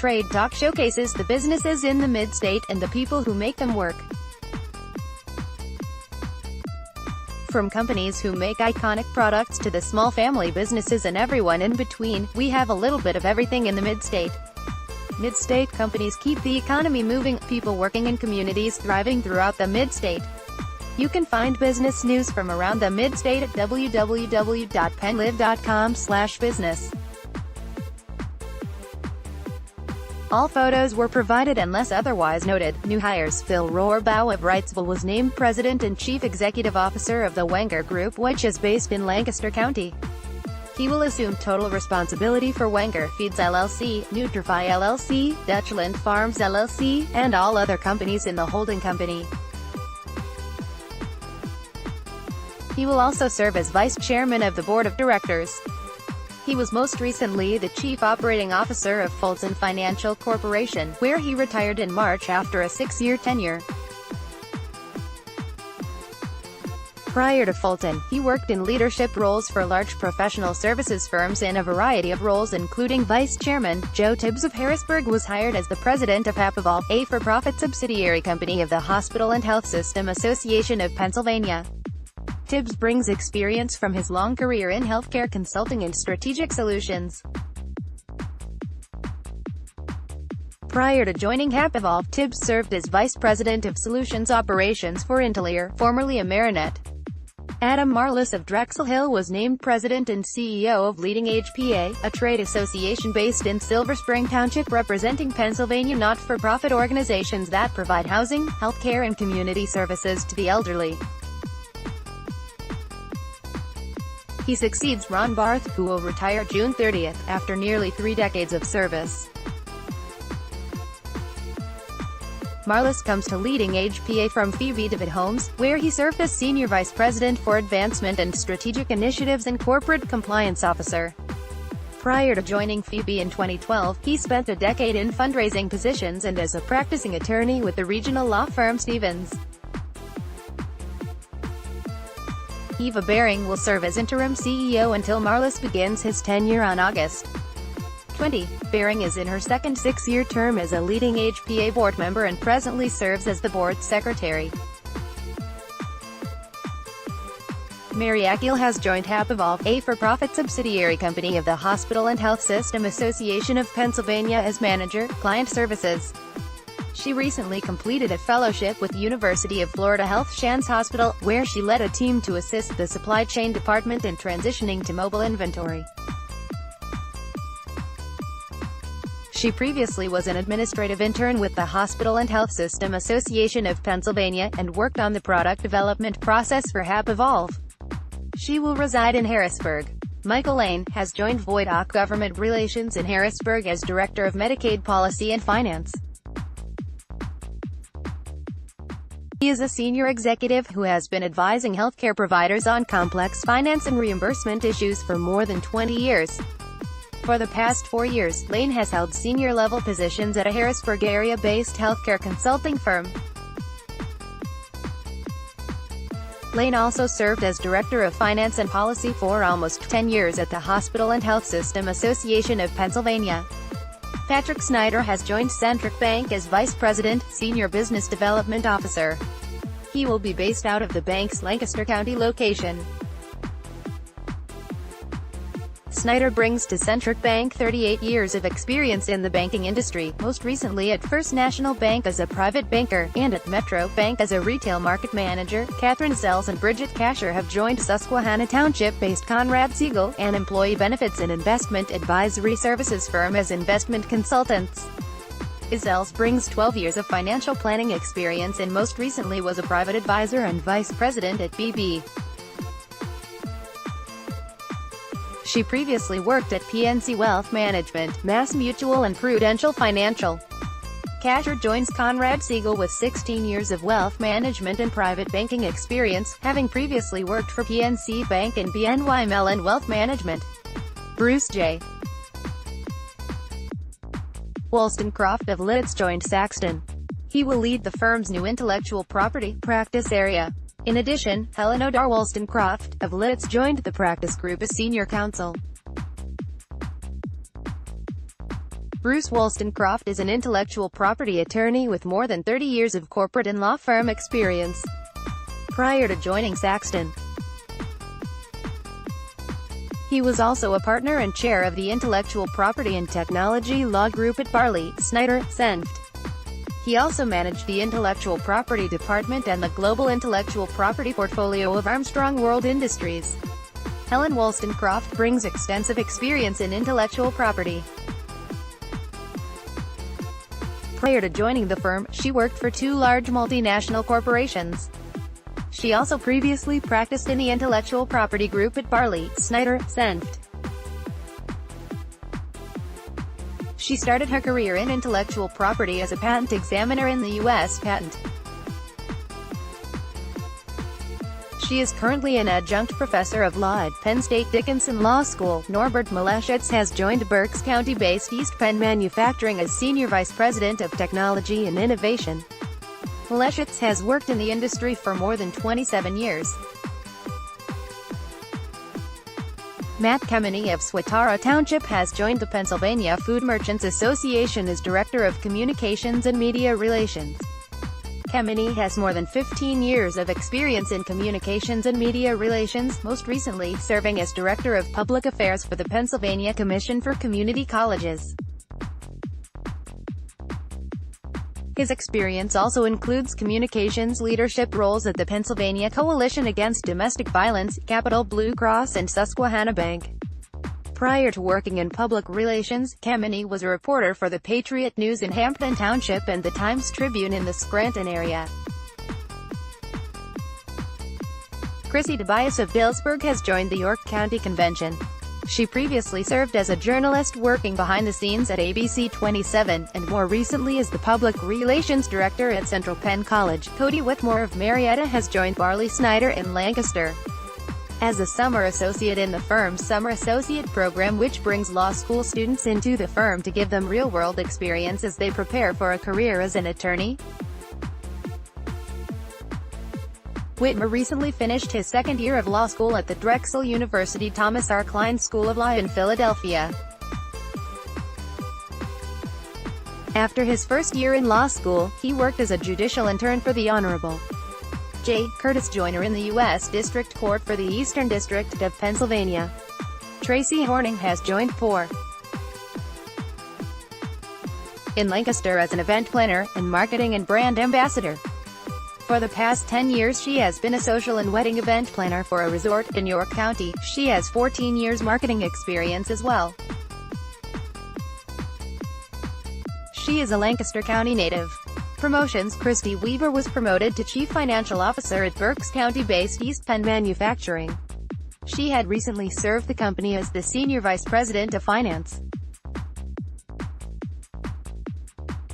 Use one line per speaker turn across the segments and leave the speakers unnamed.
Trade Talk showcases the businesses in the mid-state and the people who make them work. From companies who make iconic products to the small family businesses and everyone in between, we have a little bit of everything in the mid-state. Mid-state companies keep the economy moving, people working in communities thriving throughout the mid-state. You can find business news from around the mid-state at www.penlive.com/business. All photos were provided unless otherwise noted. New hires: Phil Rohrbaugh of Wrightsville was named President and Chief Executive Officer of the Wenger Group, which is based in Lancaster County. He will assume total responsibility for Wenger Feeds LLC, Nutrify LLC, Dutchland Farms LLC, and all other companies in the holding company. He will also serve as Vice Chairman of the Board of Directors. He was most recently the Chief Operating Officer of Fulton Financial Corporation, where he retired in March after a 6-year tenure. Prior to Fulton, he worked in leadership roles for large professional services firms in a variety of roles including Vice Chairman. Joe Tibbs of Harrisburg was hired as the President of HAPevolve, a for-profit subsidiary company of the Hospital and Health System Association of Pennsylvania. Tibbs brings experience from his long career in healthcare consulting and strategic solutions. Prior to joining HAPevolve, Tibbs served as Vice President of Solutions Operations for Intelier, formerly Amerinet. Adam Marlis of Drexel Hill was named President and CEO of LeadingAge PA, a trade association based in Silver Spring Township representing Pennsylvania not-for-profit organizations that provide housing, healthcare and community services to the elderly. He succeeds Ron Barth, who will retire June 30th, after nearly 3 decades of service. Marlis comes to LeadingAge PA from Phoebe David Homes, where he served as Senior Vice President for Advancement and Strategic Initiatives and Corporate Compliance Officer. Prior to joining Phoebe in 2012, he spent a decade in fundraising positions and as a practicing attorney with the regional law firm Stevens. Eva Baring will serve as interim CEO until Marlis begins his tenure on August 20. Baring is in her second 6-year term as a LeadingAge PA board member and presently serves as the board secretary. Mary Ackeel has joined HAPevolve, a for-profit subsidiary company of the Hospital and Health System Association of Pennsylvania as Manager, Client Services. She recently completed a fellowship with University of Florida Health Shands Hospital, where she led a team to assist the supply chain department in transitioning to mobile inventory. She previously was an administrative intern with the Hospital and Health System Association of Pennsylvania, and worked on the product development process for HAPevolve. She will reside in Harrisburg. Michael Lane has joined Voidoc Government Relations in Harrisburg as Director of Medicaid Policy and Finance. He is a senior executive who has been advising healthcare providers on complex finance and reimbursement issues for more than 20 years. For the past 4 years, Lane has held senior-level positions at a Harrisburg area-based healthcare consulting firm. Lane also served as Director of Finance and Policy for almost 10 years at the Hospital and Health System Association of Pennsylvania. Patrick Snyder has joined Centric Bank as Vice President, Senior Business Development Officer. He will be based out of the bank's Lancaster County location. Snyder brings to Centric Bank 38 years of experience in the banking industry, most recently at First National Bank as a private banker, and at Metro Bank as a retail market manager. Catherine Sells and Bridget Kasher have joined Susquehanna Township-based Conrad Siegel, an employee benefits and investment advisory services firm, as investment consultants. Sells brings 12 years of financial planning experience and most recently was a private advisor and vice president at BB. She previously worked at PNC Wealth Management, Mass Mutual and Prudential Financial. Kasher joins Conrad Siegel with 16 years of wealth management and private banking experience, having previously worked for PNC Bank and BNY Mellon Wealth Management. Bruce J. Wollstonecroft of Lititz joined Saxton. He will lead the firm's new intellectual property practice area. In addition, Helen O'Dar Wollstonecroft of Lititz joined the practice group as senior counsel. Bruce Wollstonecroft is an intellectual property attorney with more than 30 years of corporate and law firm experience. Prior to joining Saxton, he was also a partner and chair of the Intellectual Property and Technology Law Group at Barley, Snyder, Senft. He also managed the Intellectual Property Department and the Global Intellectual Property portfolio of Armstrong World Industries. Helen Wollstonecroft brings extensive experience in intellectual property. Prior to joining the firm, she worked for two large multinational corporations. She also previously practiced in the Intellectual Property Group at Barley, Snyder, Senft. She started her career in intellectual property as a patent examiner in the U.S. Patent. She is currently an adjunct professor of law at Penn State Dickinson Law School. Norbert Maleschitz has joined Berks County-based East Penn Manufacturing as Senior Vice President of Technology and Innovation. Maleschitz has worked in the industry for more than 27 years. Matt Kemeny of Swatara Township has joined the Pennsylvania Food Merchants Association as Director of Communications and Media Relations. Kemeny has more than 15 years of experience in communications and media relations, most recently serving as Director of Public Affairs for the Pennsylvania Commission for Community Colleges. His experience also includes communications leadership roles at the Pennsylvania Coalition Against Domestic Violence, Capital Blue Cross and Susquehanna Bank. Prior to working in public relations, Kemeny was a reporter for the Patriot News in Hampton Township and the Times-Tribune in the Scranton area. Chrissy Tobias of Dillsburg has joined the York County Convention. She previously served as a journalist working behind the scenes at ABC 27, and more recently as the Public Relations Director at Central Penn College. Cody Whitmore of Marietta has joined Barley Snyder in Lancaster as a summer associate in the firm's Summer Associate program, which brings law school students into the firm to give them real-world experience as they prepare for a career as an attorney. Whitmer recently finished his second year of law school at the Drexel University Thomas R. Klein School of Law in Philadelphia. After his first year in law school, he worked as a judicial intern for the Honorable J. Curtis Joyner in the U.S. District Court for the Eastern District of Pennsylvania. Tracy Horning has joined POR in Lancaster as an event planner and marketing and brand ambassador. For the past 10 years she has been a social and wedding event planner for a resort in York County. She has 14 years marketing experience as well. She is a Lancaster County native. Promotions: Christy Weaver was promoted to Chief Financial Officer at Berks County-based East Penn Manufacturing. She had recently served the company as the Senior Vice President of Finance.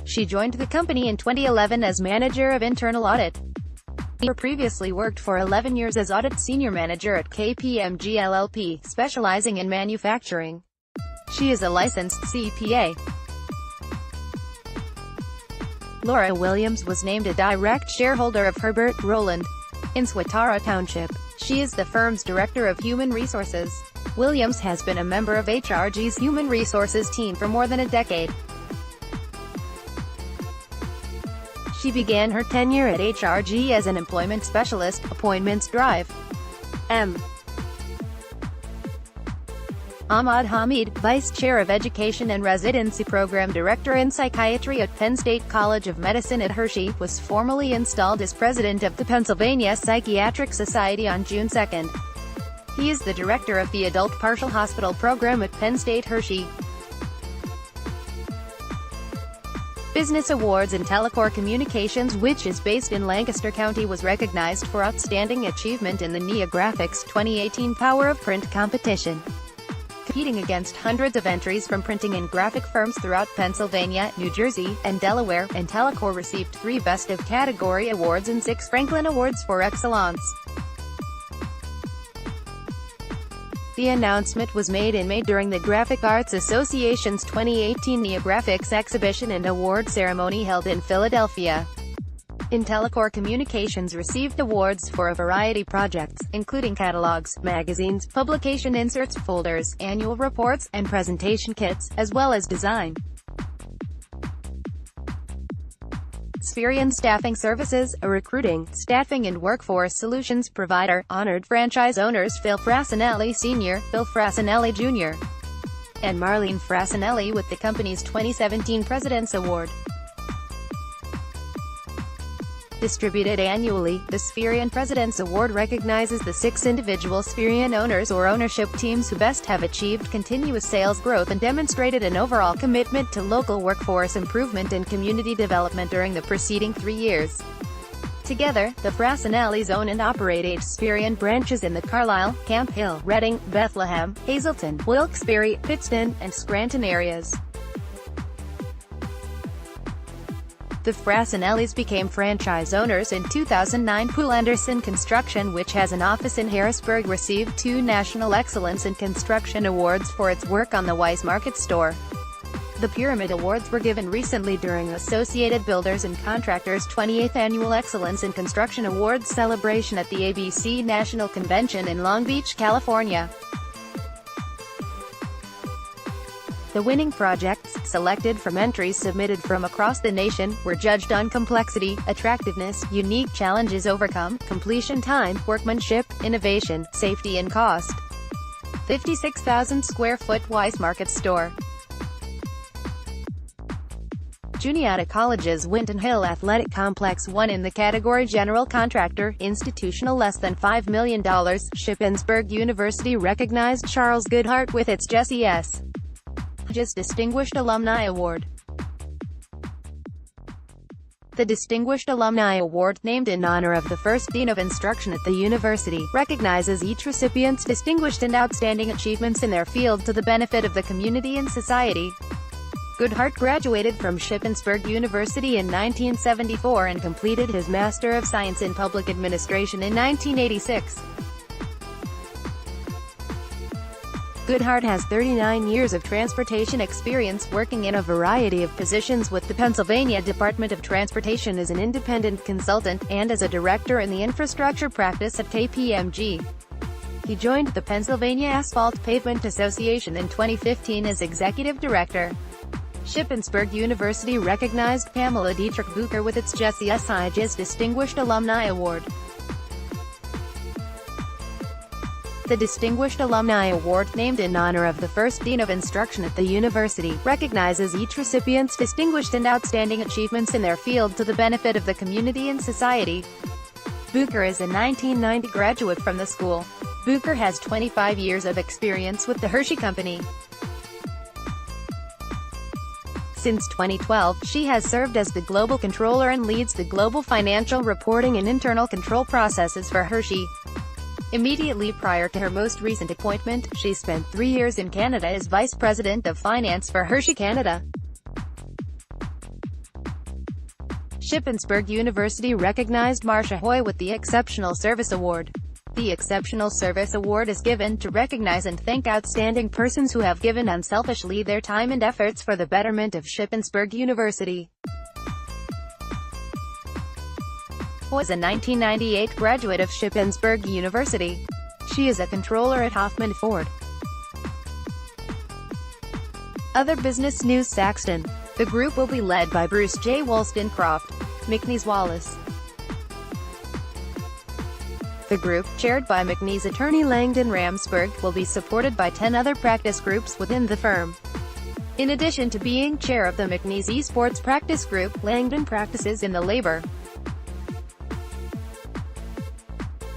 She joined the company in 2011 as Manager of Internal Audit. Weaver previously worked for 11 years as Audit Senior Manager at KPMG LLP, specializing in manufacturing. She is a licensed CPA. Laura Williams was named a direct shareholder of Herbert Rowland in Swatara Township. She is the firm's Director of Human Resources. Williams has been a member of HRG's Human Resources team for more than a decade. She began her tenure at HRG as an employment specialist, appointments drive. Ahmad Hamid, Vice Chair of Education and Residency Program Director in Psychiatry at Penn State College of Medicine at Hershey, was formally installed as President of the Pennsylvania Psychiatric Society on June 2. He is the Director of the Adult Partial Hospital Program at Penn State Hershey. Business Awards. Intellicore Communications, which is based in Lancaster County, was recognized for outstanding achievement in the Neographics 2018 Power of Print competition. Competing against hundreds of entries from printing and graphic firms throughout Pennsylvania, New Jersey, and Delaware, Intellicore received 3 Best of Category awards and 6 Franklin Awards for Excellence. The announcement was made in May during the Graphic Arts Association's 2018 Neographics exhibition and award ceremony held in Philadelphia. Intellicore Communications received awards for a variety of projects, including catalogs, magazines, publication inserts, folders, annual reports, and presentation kits, as well as design.
Experian Staffing Services, a recruiting, staffing and workforce solutions provider, honored franchise owners Phil Frassinelli Sr., Phil Frassinelli Jr., and Marlene Frassinelli with the company's 2017 President's Award. Distributed annually, the Experian President's Award recognizes the 6 individual Experian owners or ownership teams who best have achieved continuous sales growth and demonstrated an overall commitment to local workforce improvement and community development during the preceding 3 years. Together, the Frassinellis own and operate 8 Experian branches in the Carlisle, Camp Hill, Reading, Bethlehem, Hazleton, Wilkes-Barre, Pittston, and Scranton areas. The Frassinellis became franchise owners in 2009. Poole Anderson Construction, which has an office in Harrisburg, received 2 National Excellence in Construction Awards for its work on the Wise Market store. The Pyramid Awards were given recently during Associated Builders and Contractors' 28th Annual Excellence in Construction Awards celebration at the ABC National Convention in Long Beach, California. The winning projects, selected from entries submitted from across the nation, were judged on complexity, attractiveness, unique challenges overcome, completion time, workmanship, innovation, safety and cost. 56,000 square foot Wise Market store. Juniata College's Winton Hill Athletic Complex won in the category General Contractor, Institutional less than $5 million. Shippensburg University recognized Charles Goodhart with its Jesse S. Distinguished Alumni Award. The Distinguished Alumni Award, named in honor of the first Dean of Instruction at the university, recognizes each recipient's distinguished and outstanding achievements in their field to the benefit of the community and society. Goodhart graduated from Shippensburg University in 1974 and completed his Master of Science in Public Administration in 1986. Goodhart has 39 years of transportation experience, working in a variety of positions with the Pennsylvania Department of Transportation as an independent consultant, and as a director in the infrastructure practice at KPMG. He joined the Pennsylvania Asphalt Pavement Association in 2015 as executive director. Shippensburg University recognized Pamela Dietrich Bucher with its Jesse S. Iges Distinguished Alumni Award. The Distinguished Alumni Award, named in honor of the first Dean of Instruction at the university, recognizes each recipient's distinguished and outstanding achievements in their field to the benefit of the community and society. Bucher is a 1990 graduate from the school. Bucher has 25 years of experience with the Hershey Company. Since 2012, she has served as the Global Controller and leads the global financial reporting and internal control processes for Hershey. Immediately prior to her most recent appointment, she spent 3 years in Canada as Vice President of Finance for Hershey Canada. Shippensburg University recognized Marcia Hoy with the Exceptional Service Award. The Exceptional Service Award is given to recognize and thank outstanding persons who have given unselfishly their time and efforts for the betterment of Shippensburg University. Was a 1998 graduate of Shippensburg University. She is a controller at Hoffman Ford. Other business news. Saxton. The group will be led by Bruce J. Wollstonecroft. McNeese Wallace. The group, chaired by McNeese attorney Langdon Ramsburg, will be supported by 10 other practice groups within the firm. In addition to being chair of the McNeese Esports Practice Group, Langdon practices in the labor.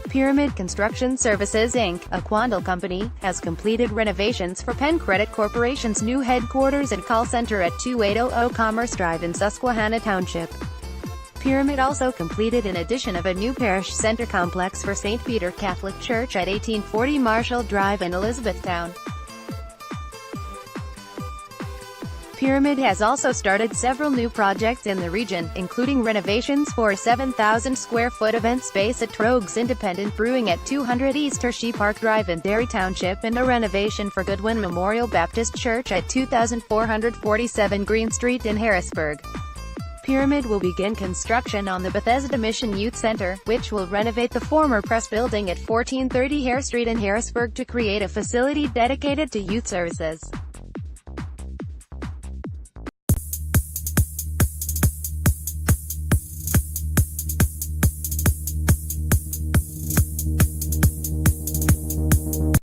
Pyramid Construction Services Inc., a Quandl company, has completed renovations for Penn Credit Corporation's new headquarters and call center at 2800 Commerce Drive in Susquehanna Township. Pyramid also completed an addition of a new parish center complex for St. Peter Catholic Church at 1840 Marshall Drive in Elizabethtown. Pyramid has also started several new projects in the region, including renovations for a 7,000 square foot event space at Trogs Independent Brewing at 200 East Hershey Park Drive in Derry Township, and a renovation for Goodwin Memorial Baptist Church at 2447 Green Street in Harrisburg. Pyramid will begin construction on the Bethesda Mission Youth Center, which will renovate the former press building at 1430 Hare Street in Harrisburg to create a facility dedicated to youth services.